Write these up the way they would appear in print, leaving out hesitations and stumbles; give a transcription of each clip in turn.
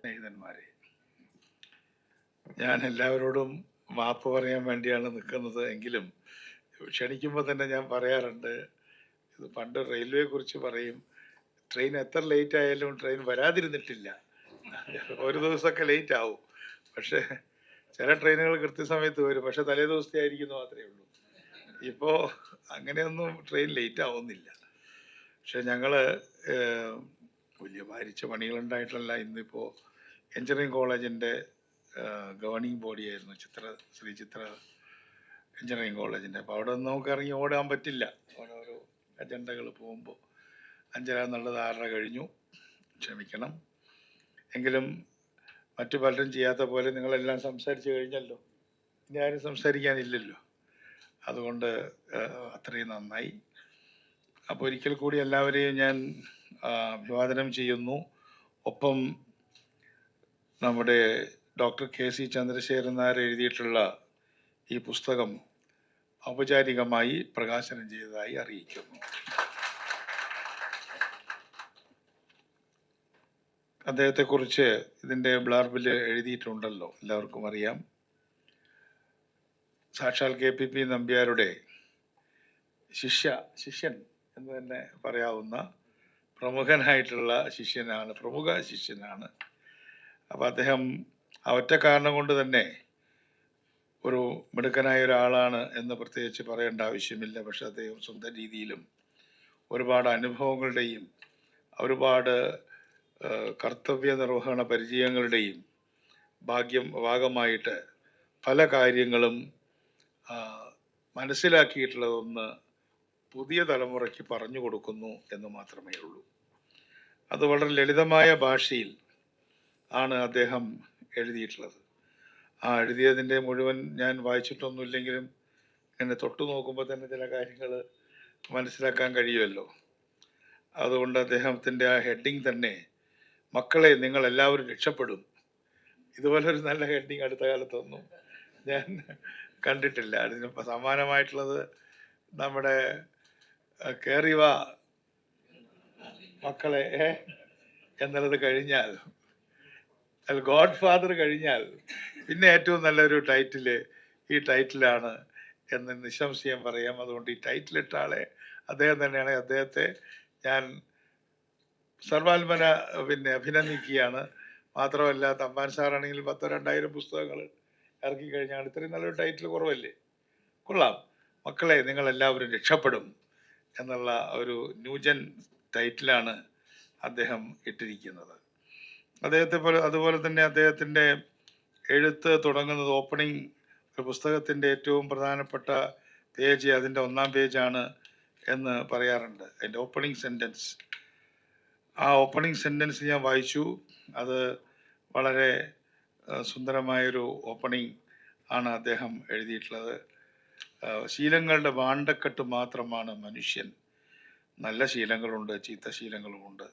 സ്നേഹിതന്മാരെ, ഞാൻ എല്ലാവരോടും മാപ്പ് പറയാൻ വേണ്ടിയാണ് നിൽക്കുന്നത്. എങ്കിലും ക്ഷണിക്കുമ്പോൾ തന്നെ ഞാൻ പറയാറുണ്ട്, ഇത് പണ്ട് റെയിൽവേയെ കുറിച്ച് പറയും, ട്രെയിൻ എത്ര ലേറ്റ് ആയാലും ട്രെയിൻ വരാതിരുന്നിട്ടില്ല. ഒരു ദിവസമൊക്കെ ലേറ്റ് ആവും, പക്ഷേ ചില ട്രെയിനുകൾ കൃത്യസമയത്ത് വരും, പക്ഷെ തലേ ദിവസത്തെ ആയിരിക്കുന്നു മാത്രമേ ഉള്ളൂ. ഇപ്പോൾ അങ്ങനെയൊന്നും ട്രെയിൻ ലേറ്റ് ആവുന്നില്ല. പക്ഷെ ഞങ്ങൾ വലിയ ഭാരിച്ച പണികളുണ്ടായിട്ടല്ല. ഇന്നിപ്പോൾ എഞ്ചിനീയറിംഗ് കോളേജിൻ്റെ ഗവർണിംഗ് ബോഡിയായിരുന്നു ശ്രീ ചിത്ര എഞ്ചിനീയറിംഗ് കോളേജിൻ്റെ. അപ്പോൾ അവിടെ നിന്ന് നമുക്ക് ഇറങ്ങി ഓടാൻ പറ്റില്ല, ഓരോരോ അജണ്ടകൾ പോകുമ്പോൾ. 5:30 എന്നുള്ളത് 6:30 കഴിഞ്ഞു, ക്ഷമിക്കണം. എങ്കിലും മറ്റു പലരും ചെയ്യാത്ത പോലെ നിങ്ങളെല്ലാം സംസാരിച്ച് കഴിഞ്ഞല്ലോ, ഇനി ആരും സംസാരിക്കാനില്ലല്ലോ. അതുകൊണ്ട് അത്രയും നന്നായി. അപ്പോൾ ഒരിക്കൽ കൂടി എല്ലാവരെയും ഞാൻ അഭിവാദനം ചെയ്യുന്നു. ഒപ്പം നമ്മുടെ ഡോക്ടർ KC ചന്ദ്രശേഖരൻ നായർ എഴുതിയിട്ടുള്ള ഈ പുസ്തകം ഔപചാരികമായി പ്രകാശനം ചെയ്തതായി അറിയിക്കുന്നു. അദ്ദേഹത്തെക്കുറിച്ച് ഇതിൻ്റെ ബ്ലർബിൽ എഴുതിയിട്ടുണ്ടല്ലോ, എല്ലാവർക്കും അറിയാം. സാക്ഷാൽ KPP നമ്പ്യാരുടെ ശിഷ്യൻ എന്ന് തന്നെ പറയാവുന്ന പ്രമുഖ ശിഷ്യനാണ്. അപ്പം അദ്ദേഹം ഒറ്റ കാരണം കൊണ്ട് തന്നെ ഒരു മിടുക്കനായ ഒരാളാണ് എന്ന് പ്രത്യേകിച്ച് പറയേണ്ട ആവശ്യമില്ല. പക്ഷെ അദ്ദേഹം സ്വന്തം രീതിയിലും ഒരുപാട് അനുഭവങ്ങളുടെയും ഒരുപാട് കർത്തവ്യ നിർവഹണ പരിചയങ്ങളുടെയും ഭാഗമായിട്ട് പല കാര്യങ്ങളും മനസ്സിലാക്കിയിട്ടുള്ളതൊന്ന് പുതിയ തലമുറയ്ക്ക് പറഞ്ഞു കൊടുക്കുന്നു എന്ന് മാത്രമേ ഉള്ളൂ. അത് വളരെ ലളിതമായ ഭാഷയിൽ ആണ് അദ്ദേഹം എഴുതിയിട്ടുള്ളത്. എഴുതിയതിൻ്റെ മുഴുവൻ ഞാൻ വായിച്ചിട്ടൊന്നുമില്ലെങ്കിലും എന്നെ തൊട്ടു നോക്കുമ്പോൾ തന്നെ ചില കാര്യങ്ങൾ മനസ്സിലാക്കാൻ കഴിയുമല്ലോ. അതുകൊണ്ട് അദ്ദേഹത്തിൻ്റെ ഹെഡിങ് തന്നെ, മക്കളെ നിങ്ങൾ എല്ലാവരും രക്ഷപ്പെടും. ഇതുപോലൊരു നല്ല ഹെഡിങ് അടുത്ത കാലത്തൊന്നും ഞാൻ കണ്ടിട്ടില്ല. അതിന് സമാനമായിട്ടുള്ളത് നമ്മുടെ കേറിവ മക്കളെ എന്നുള്ളത് കഴിഞ്ഞാൽ, ഗോഡ് ഫാദർ കഴിഞ്ഞാൽ പിന്നെ ഏറ്റവും നല്ലൊരു ഈ ടൈറ്റിലാണ് എന്ന് നിസ്സംശയം പറയാം. അതുകൊണ്ട് ഈ ടൈറ്റിലിട്ട ആളെ അദ്ദേഹം തന്നെയാണ്. അദ്ദേഹത്തെ ഞാൻ സർവാത്മന അഭിനന്ദിക്കുകയാണ്. മാത്രമല്ല, തമ്പാൻ സാറാണെങ്കിൽ 10,000-2000 പുസ്തകങ്ങൾ ഇറക്കി കഴിഞ്ഞാൽ ഇത്രയും നല്ലൊരു ടൈറ്റിൽ കുറവല്ലേ? കൊള്ളാം. മക്കളെ നിങ്ങൾ എല്ലാവരും രക്ഷപ്പെടും എന്നുള്ള ഒരു ന്യൂജൻ ടൈറ്റിലാണ് അദ്ദേഹം ഇട്ടിരിക്കുന്നത്. അതുപോലെ തന്നെ അദ്ദേഹത്തിൻ്റെ എഴുത്ത് തുടങ്ങുന്നത് ഓപ്പണിംഗ്, ഒരു പുസ്തകത്തിൻ്റെ ഏറ്റവും പ്രധാനപ്പെട്ട പേജ് അതിൻ്റെ 1-ാം പേജാണ് എന്ന് പറയാറുണ്ട്. അതിൻ്റെ ഓപ്പണിംഗ് സെൻറ്റൻസ്, ആ ഓപ്പണിംഗ് സെൻറ്റൻസ് ഞാൻ വായിച്ചു. അത് വളരെ സുന്ദരമായൊരു ഓപ്പണിംഗ് ആണ് അദ്ദേഹം എഴുതിയിട്ടുള്ളത്. ശീലങ്ങളുടെ ഭാണ്ഡക്കെട്ട് മാത്രമാണ് മനുഷ്യൻ. നല്ല ശീലങ്ങളുണ്ട്, ചീത്ത ശീലങ്ങളുമുണ്ട്.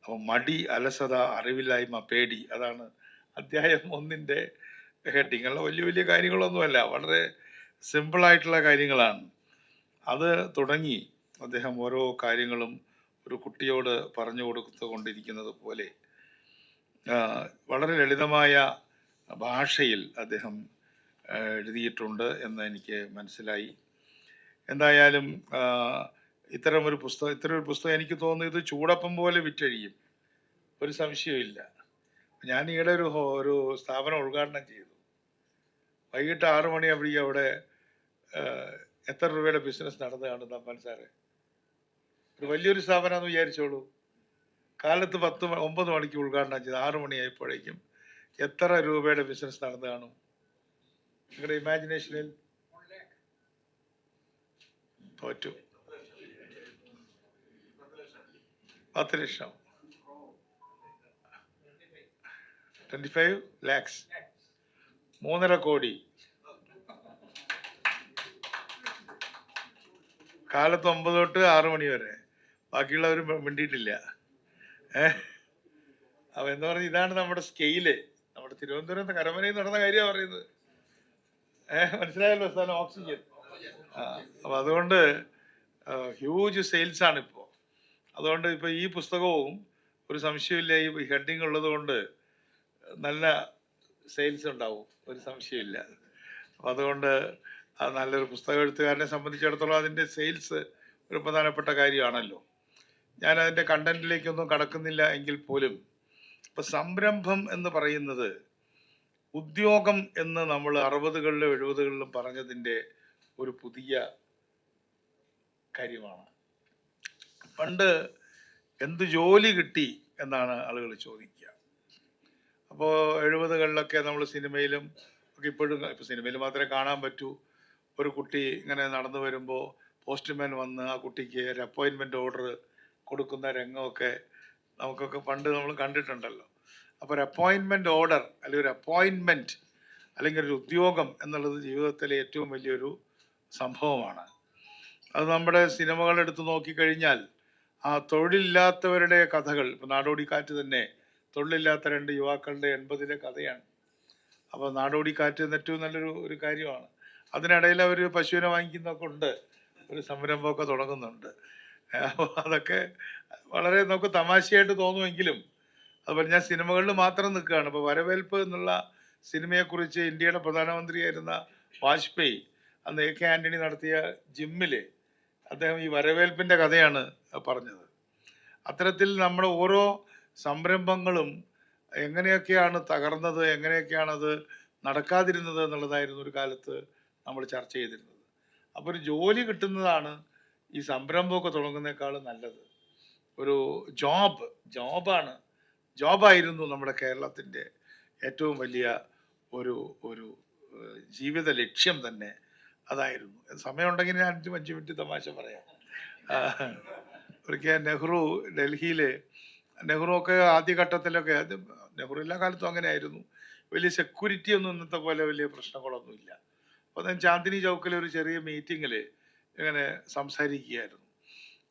അപ്പോൾ മടി, അലസത, അറിവില്ലായ്മ, പേടി, അതാണ് അധ്യായം 1-ൻ്റെ ഹെഡിങ്. അല്ല വലിയ വലിയ കാര്യങ്ങളൊന്നുമല്ല, വളരെ സിമ്പിളായിട്ടുള്ള കാര്യങ്ങളാണ്. അത് തുടങ്ങി അദ്ദേഹം ഓരോ കാര്യങ്ങളും ഒരു കുട്ടിയോട് പറഞ്ഞു കൊടുത്തുകൊണ്ടിരിക്കുന്നത് പോലെ വളരെ ലളിതമായ ഭാഷയിൽ അദ്ദേഹം എഴുതിയിട്ടുണ്ട് എന്ന് എനിക്ക് മനസ്സിലായി. എന്തായാലും ഇത്തരമൊരു പുസ്തകം എനിക്ക് തോന്നുന്നു ഇത് ചൂടപ്പം പോലെ വിറ്റഴിയും, ഒരു സംശയമില്ല. ഞാൻ ഈയിടെ ഒരു സ്ഥാപനം ഉദ്ഘാടനം ചെയ്തു. വൈകിട്ട് 6 മണിയാകുമ്പോഴേക്കും അവിടെ എത്ര രൂപയുടെ ബിസിനസ് നടന്നു കാണും തമ്പാൻ സാറ്? ഒരു വലിയൊരു സ്ഥാപനമെന്ന് വിചാരിച്ചോളൂ. കാലത്ത് 9 മണിക്ക് ഉദ്ഘാടനം ചെയ്ത് 6 മണിയായപ്പോഴേക്കും എത്ര രൂപയുടെ ബിസിനസ് നടന്നു കാണും നിങ്ങളുടെ ഇമാജിനേഷനിൽ? തോറ്റു. 10 ലക്ഷം, 25 lakhs, 3.5 കോടി. കാലത്ത് 9 തൊട്ട് 6 മണി വരെ. ബാക്കിയുള്ളവർ മിണ്ടിയിട്ടില്ല. അപ്പൊ എന്താ പറയുക, ഇതാണ് നമ്മുടെ സ്കെയില്. നമ്മുടെ തിരുവനന്തപുരം കരമനയിൽ നടന്ന കാര്യമാണ് പറയുന്നത്. മനസ്സിലായല്ലോ സ്ഥലം, ഓക്സിജൻ. അപ്പൊ അതുകൊണ്ട് ഹ്യൂജ് സെയിൽസ് ആണ് ഇപ്പോൾ. അതുകൊണ്ട് ഇപ്പൊ ഈ പുസ്തകവും ഒരു സംശയമില്ല, ഈ ഹെഡിങ് ഉള്ളത് കൊണ്ട് നല്ല സെയിൽസ് ഉണ്ടാവും, ഒരു സംശയമില്ല. അപ്പം അതുകൊണ്ട് അത് നല്ലൊരു പുസ്തക എഴുത്തുകാരനെ സംബന്ധിച്ചിടത്തോളം അതിൻ്റെ സെയിൽസ് ഒരു പ്രധാനപ്പെട്ട കാര്യമാണല്ലോ. ഞാൻ അതിൻ്റെ കണ്ടന്റിലേക്കൊന്നും കടക്കുന്നില്ല എങ്കിൽ പോലും ഇപ്പം സംരംഭം എന്ന് പറയുന്നത് ഉദ്യോഗം എന്ന് നമ്മൾ 60കളിലും 70കളിലും പറഞ്ഞതിൻ്റെ ഒരു പുതിയ കാര്യമാണ്. പണ്ട് എന്ത് ജോലി കിട്ടി എന്നാണ് ആളുകൾ ചോദിക്കുക. അപ്പോൾ 70കളിലൊക്കെ നമ്മൾ സിനിമയിലും ഒക്കെ ഇപ്പോഴും, ഇപ്പോൾ സിനിമയിൽ മാത്രമേ കാണാൻ പറ്റൂ, ഒരു കുട്ടി ഇങ്ങനെ നടന്നു വരുമ്പോൾ പോസ്റ്റ്മാൻ വന്ന് ആ കുട്ടിക്ക് ഒരു അപ്പോയിൻമെൻറ്റ് ഓർഡർ കൊടുക്കുന്ന രംഗമൊക്കെ നമുക്കൊക്കെ പണ്ട് നമ്മൾ കണ്ടിട്ടുണ്ടല്ലോ. അപ്പോൾ ഒരു അപ്പോയിൻമെൻറ്റ് ഓർഡർ അല്ലെങ്കിൽ ഒരു അപ്പോയിൻമെൻറ്റ് അല്ലെങ്കിൽ ഒരു ഉദ്യോഗം എന്നുള്ളത് ജീവിതത്തിലെ ഏറ്റവും വലിയൊരു സംഭവമാണ്. അത് നമ്മുടെ സിനിമകൾ എടുത്ത് നോക്കിക്കഴിഞ്ഞാൽ ആ തൊഴിലില്ലാത്തവരുടെ കഥകൾ, ഇപ്പം നാടോടിക്കാറ്റ് തന്നെ തൊഴിലില്ലാത്ത 2 യുവാക്കളുടെ 80ലെ കഥയാണ്. അപ്പോൾ നാടോടിക്കാറ്റ് ഏറ്റവും നല്ലൊരു കാര്യമാണ്. അതിനിടയിൽ അവർ പശുവിനെ വാങ്ങിക്കുന്നൊക്കെ ഉണ്ട്, ഒരു സംരംഭമൊക്കെ തുടങ്ങുന്നുണ്ട്. അപ്പോൾ അതൊക്കെ വളരെ നമുക്ക് തമാശയായിട്ട് തോന്നുമെങ്കിലും അതുപോലെ ഞാൻ സിനിമകളിൽ മാത്രം നിൽക്കുകയാണ്. ഇപ്പോൾ വരവേൽപ്പ് എന്നുള്ള സിനിമയെക്കുറിച്ച് ഇന്ത്യയുടെ പ്രധാനമന്ത്രിയായിരുന്ന വാജ്പേയി അന്ന് AK ആൻ്റണി നടത്തിയ ജിമ്മിൽ അദ്ദേഹം ഈ വരവേൽപ്പിൻ്റെ കഥയാണ് പറഞ്ഞത്. അത്തരത്തിൽ നമ്മുടെ ഓരോ സംരംഭങ്ങളും എങ്ങനെയൊക്കെയാണ് തകർന്നത്, എങ്ങനെയൊക്കെയാണത് നടക്കാതിരുന്നത് എന്നുള്ളതായിരുന്നു ഒരു കാലത്ത് നമ്മൾ ചർച്ച ചെയ്തിരുന്നത്. അപ്പോൾ ഒരു ജോലി കിട്ടുന്നതാണ് ഈ സംരംഭമൊക്കെ തുടങ്ങുന്നേക്കാളും നല്ലത്. ഒരു ജോബായിരുന്നു നമ്മുടെ കേരളത്തിൻ്റെ ഏറ്റവും വലിയ ഒരു ഒരു ജീവിത ലക്ഷ്യം തന്നെ അതായിരുന്നു. സമയമുണ്ടെങ്കിൽ ഞാൻ 5 മിനിറ്റ് തമാശ പറയാം. ഒരിക്കൽ നെഹ്റു ഒക്കെ ആദ്യഘട്ടത്തിലൊക്കെ, നെഹ്റു എല്ലാ കാലത്തും അങ്ങനെ ആയിരുന്നു, വലിയ സെക്യൂരിറ്റി ഒന്നും ഇന്നത്തെ പോലെ വലിയ പ്രശ്നങ്ങളൊന്നുമില്ല. അപ്പോൾ ഞാൻ ചാന്ദിനി ചൗക്കിൽ ഒരു ചെറിയ മീറ്റിങ്ങിൽ ഇങ്ങനെ സംസാരിക്കുകയായിരുന്നു.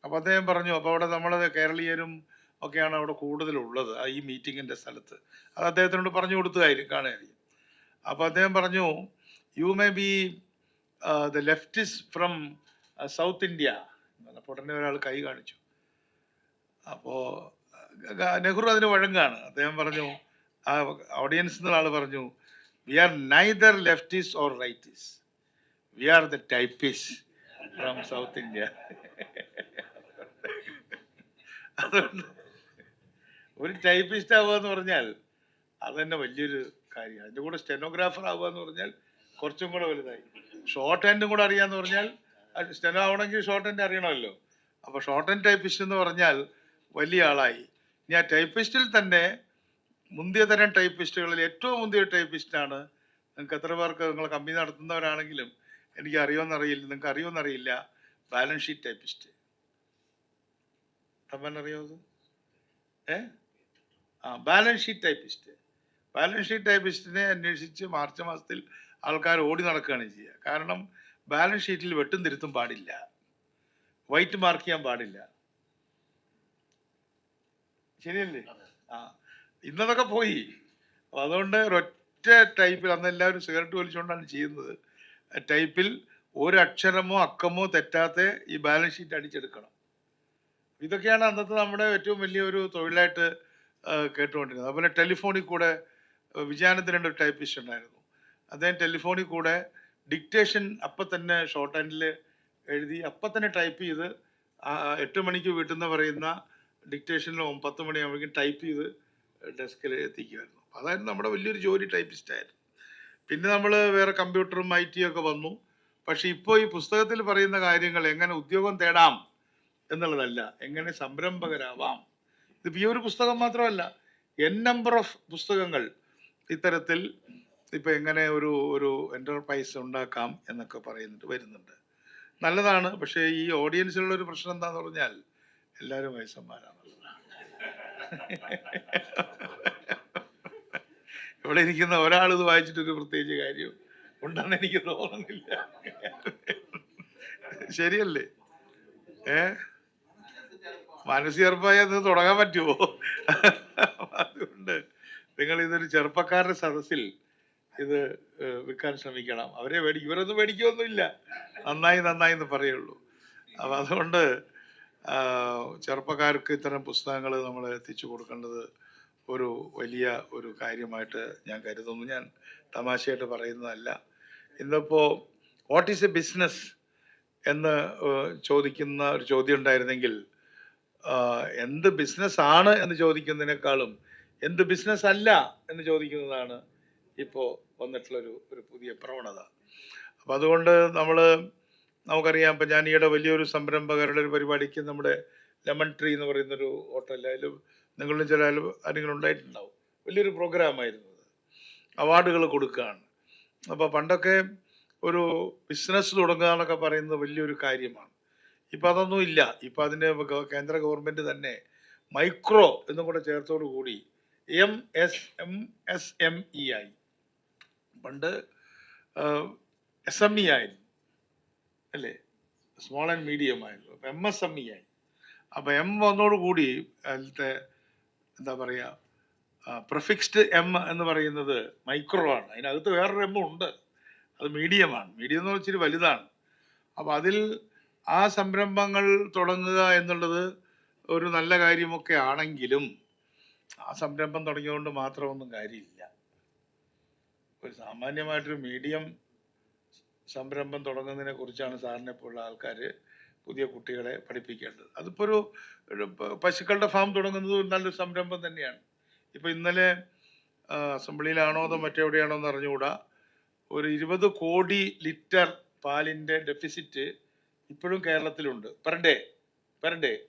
അപ്പോൾ അദ്ദേഹം പറഞ്ഞു, അപ്പോൾ അവിടെ നമ്മൾ കേരളീയരും ഒക്കെയാണ് അവിടെ കൂടുതലുള്ളത് ഈ മീറ്റിങ്ങിൻ്റെ സ്ഥലത്ത്. അത് അദ്ദേഹത്തിനോട് പറഞ്ഞു കാണുകയായിരിക്കും. അപ്പോൾ അദ്ദേഹം പറഞ്ഞു, you may be the leftist from South India. അപ്പോൾ ഉടനെ ഒരാൾ കൈ കാണിച്ചു. അപ്പോൾ നെഹ്റു അതിന് വഴങ്ങാണ്. അദ്ദേഹം പറഞ്ഞു, ആ ഓഡിയൻസ് എന്നുള്ള ആൾ പറഞ്ഞു, we are neither leftist or rightist, we are the typist from South India. അതുകൊണ്ട് ഒരു ടൈപ്പിസ്റ്റ് ആവുക എന്ന് പറഞ്ഞാൽ അത് തന്നെ വലിയൊരു കാര്യമാണ്. അതിൻ്റെ കൂടെ സ്റ്റെനോഗ്രാഫർ ആവുക എന്ന് പറഞ്ഞാൽ കുറച്ചും കൂടെ വലുതായി. ഷോർട്ട് ഹാൻഡും കൂടെ അറിയാന്ന് പറഞ്ഞാൽ, സ്റ്റെനോ ആവണമെങ്കിൽ ഷോർട്ട് ഹാൻഡ് അറിയണമല്ലോ. അപ്പോൾ ഷോർട്ട് ഹാൻഡ് ടൈപ്പിസ്റ്റ് എന്ന് പറഞ്ഞാൽ വലിയ ആളായി. ഇനി ആ ടൈപ്പിസ്റ്റിൽ തന്നെ മുന്തിയ തരം ടൈപ്പിസ്റ്റുകളിൽ ഏറ്റവും മുന്തിയ ടൈപ്പിസ്റ്റാണ്, നിങ്ങൾക്ക് എത്ര പേർക്ക് നിങ്ങൾ കമ്പനി നടത്തുന്നവരാണെങ്കിലും എനിക്ക് അറിയുമെന്നറിയില്ല, നിങ്ങൾക്ക് അറിയുമെന്നറിയില്ല, ബാലൻസ് ഷീറ്റ് ടൈപ്പിസ്റ്റ്. തമ്പാൻ അറിയാമത്? ബാലൻസ് ഷീറ്റ് ടൈപ്പിസ്റ്റിനെ അന്വേഷിച്ച് മാർച്ച് മാസത്തിൽ ആൾക്കാർ ഓടി നടക്കുകയാണ് ചെയ്യുക. കാരണം ബാലൻസ് ഷീറ്റിൽ വെട്ടും തിരുത്തും പാടില്ല, വൈറ്റ് മാർക്ക് ചെയ്യാൻ പാടില്ല. ശരിയല്ലേ? ഇന്നതൊക്കെ പോയി. അതുകൊണ്ട് ഒരൊറ്റ ടൈപ്പിൽ, അന്ന് എല്ലാവരും സിഗരറ്റ് വലിച്ചുകൊണ്ടാണ് ചെയ്യുന്നത്, ടൈപ്പിൽ ഒരു അക്ഷരമോ അക്കമോ തെറ്റാത്ത ഈ ബാലൻസ് ഷീറ്റ് അടിച്ചെടുക്കണം. ഇതൊക്കെയാണ് അന്നത്തെ നമ്മുടെ ഏറ്റവും വലിയൊരു തൊഴിലായിട്ട് കേട്ടുകൊണ്ടിരുന്നത്. അതുപോലെ ടെലിഫോണിൽ കൂടെ വിജയാനന്ദൻ ഒരു ടൈപ്പിസ്റ്റ് ഉണ്ടായിരുന്നു. അദ്ദേഹം ടെലിഫോണിൽ കൂടെ ഡിക്റ്റേഷൻ അപ്പം തന്നെ ഷോർട്ട് ഹാൻഡിൽ എഴുതി അപ്പം തന്നെ ടൈപ്പ് ചെയ്ത് 8 മണിക്ക് വീട്ടിൽ നിന്ന് പറയുന്ന ഡിക്റ്റേഷനിൽ 10 മണിയാകുമ്പോഴേക്കും ടൈപ്പ് ചെയ്ത് ഡെസ്കിൽ എത്തിക്കുമായിരുന്നു. അതായിരുന്നു നമ്മുടെ വലിയൊരു ജോലി, ടൈപ്പിസ്റ്റായിരുന്നു. പിന്നെ നമ്മൾ വേറെ കമ്പ്യൂട്ടറും IT ഒക്കെ വന്നു. പക്ഷെ ഇപ്പോൾ ഈ പുസ്തകത്തിൽ പറയുന്ന കാര്യങ്ങൾ എങ്ങനെ ഉദ്യോഗം തേടാം എന്നുള്ളതല്ല, എങ്ങനെ സംരംഭകരാവാം. ഇത് ഈ ഒരു പുസ്തകം മാത്രമല്ല, നമ്പർ ഓഫ് പുസ്തകങ്ങൾ ഇത്തരത്തിൽ ഇപ്പം എങ്ങനെ ഒരു എൻ്റർപ്രൈസ് ഉണ്ടാക്കാം എന്നൊക്കെ വരുന്നുണ്ട്. നല്ലതാണ്. പക്ഷേ ഈ ഓഡിയൻസിലുള്ള ഒരു പ്രശ്നം എന്താന്ന് പറഞ്ഞാൽ എല്ലാവരും വയസ്സന്മാരാണുള്ളതാണ്. ഇവിടെ ഇരിക്കുന്ന ഒരാൾ ഇത് വായിച്ചിട്ടൊരു പ്രത്യേകിച്ച് കാര്യം ഉണ്ടെന്ന് എനിക്ക് തോന്നുന്നില്ല. ശരിയല്ലേ? മനസ്സേർപ്പായ അത് തുടങ്ങാൻ പറ്റുമോ? അതുകൊണ്ട് നിങ്ങൾ ഇതൊരു ചെറുപ്പക്കാരുടെ സദസ്സിൽ ഇത് വിൽക്കാൻ ശ്രമിക്കണം. അവരെ ഇവരൊന്നും മേടിക്കുകയൊന്നുമില്ല, നന്നായി എന്ന് പറയുള്ളൂ. അപ്പം അതുകൊണ്ട് ചെറുപ്പക്കാർക്ക് ഇത്തരം പുസ്തകങ്ങൾ നമ്മൾ എത്തിച്ചു കൊടുക്കേണ്ടത് ഒരു വലിയ ഒരു കാര്യമായിട്ട് ഞാൻ കരുതുന്നു. ഞാൻ തമാശയായിട്ട് പറയുന്നതല്ല. ഇന്നിപ്പോൾ വാട്ട് ഈസ് എ ബിസിനസ് എന്ന് ചോദിക്കുന്ന ഒരു ചോദ്യം ഉണ്ടായിരുന്നെങ്കിൽ എന്ത് ബിസിനസ് ആണ് എന്ന് ചോദിക്കുന്നതിനേക്കാളും എന്ത് ബിസിനസ് അല്ല എന്ന് ചോദിക്കുന്നതാണ് ഇപ്പോൾ വന്നിട്ടുള്ളൊരു ഒരു പുതിയ പ്രവണത. അപ്പം അതുകൊണ്ട് നമുക്കറിയാം, ഇപ്പം ഞാൻ ഈയിടെ വലിയൊരു സംരംഭകരുടെ ഒരു പരിപാടിക്ക് നമ്മുടെ ലെമൺ ട്രീ എന്ന് പറയുന്നൊരു ഹോട്ടലിൽ, അതിൽ നിങ്ങളും ചില ആരെങ്കിലും ഉണ്ടായിട്ടുണ്ടാവും, വലിയൊരു പ്രോഗ്രാമായിരുന്നു അത്. അവാർഡുകൾ കൊടുക്കുകയാണ്. അപ്പോൾ പണ്ടൊക്കെ ഒരു ബിസിനസ് തുടങ്ങുക എന്നൊക്കെ പറയുന്നത് വലിയൊരു കാര്യമാണ്. ഇപ്പം അതൊന്നും ഇല്ല. ഇപ്പം അതിന് കേന്ദ്ര ഗവൺമെൻറ് തന്നെ മൈക്രോ എന്നും കൂടെ ചേർത്തോടു കൂടി MSME ആയി. പണ്ട് SME ആയിരുന്നു അല്ലേ, സ്മോൾ ആൻഡ് മീഡിയം ആയിരുന്നു. അപ്പം MSME ആയി. അപ്പം M വന്നോടുകൂടി അതിലത്തെ എന്താ പറയുക, പ്രിഫിക്സ്ഡ് M എന്ന് പറയുന്നത് മൈക്രോ ആണ്. അതിനകത്ത് വേറൊരു M ഉണ്ട്, അത് മീഡിയമാണ്. മീഡിയം എന്ന് വെച്ചിട്ട് വലുതാണ്. അപ്പം അതിൽ ആ സംരംഭങ്ങൾ തുടങ്ങുക എന്നുള്ളത് ഒരു നല്ല കാര്യമൊക്കെ ആണെങ്കിലും ആ സംരംഭം തുടങ്ങിയതുകൊണ്ട് മാത്രമൊന്നും കാര്യമില്ല. ഒരു സാമാന്യമായിട്ടൊരു മീഡിയം സംരംഭം തുടങ്ങുന്നതിനെ കുറിച്ചാണ് സാറിനെ പോലുള്ള ആൾക്കാർ പുതിയ കുട്ടികളെ പഠിപ്പിക്കേണ്ടത്. അതിപ്പോൾ ഒരു പശുക്കളുടെ ഫാം തുടങ്ങുന്നത് ഒരു നല്ലൊരു സംരംഭം തന്നെയാണ്. ഇപ്പം ഇന്നലെ അസംബ്ലിയിലാണോ അതോ മറ്റെവിടെയാണോ എന്ന് അറിഞ്ഞുകൂടാ, ഒരു 20 കോടി ലിറ്റർ പാലിൻ്റെ ഡെഫിസിറ്റ് ഇപ്പോഴും കേരളത്തിലുണ്ട്. പെർ ഡേ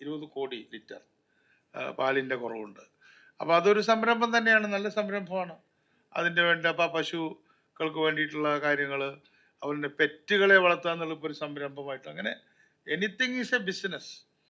20 കോടി ലിറ്റർ പാലിൻ്റെ കുറവുണ്ട്. അപ്പോൾ അതൊരു സംരംഭം തന്നെയാണ്, നല്ല സംരംഭമാണ്. അതിൻ്റെ വേണ്ടി അപ്പോൾ പശുക്കൾക്ക് വേണ്ടിയിട്ടുള്ള കാര്യങ്ങൾ, അവരുടെ പെറ്റുകളെ വളർത്തുക എന്നുള്ള ഇപ്പോൾ ഒരു സംരംഭമായിട്ട്, അങ്ങനെ എനിത്തിങ് ഈസ് എ ബിസിനസ്.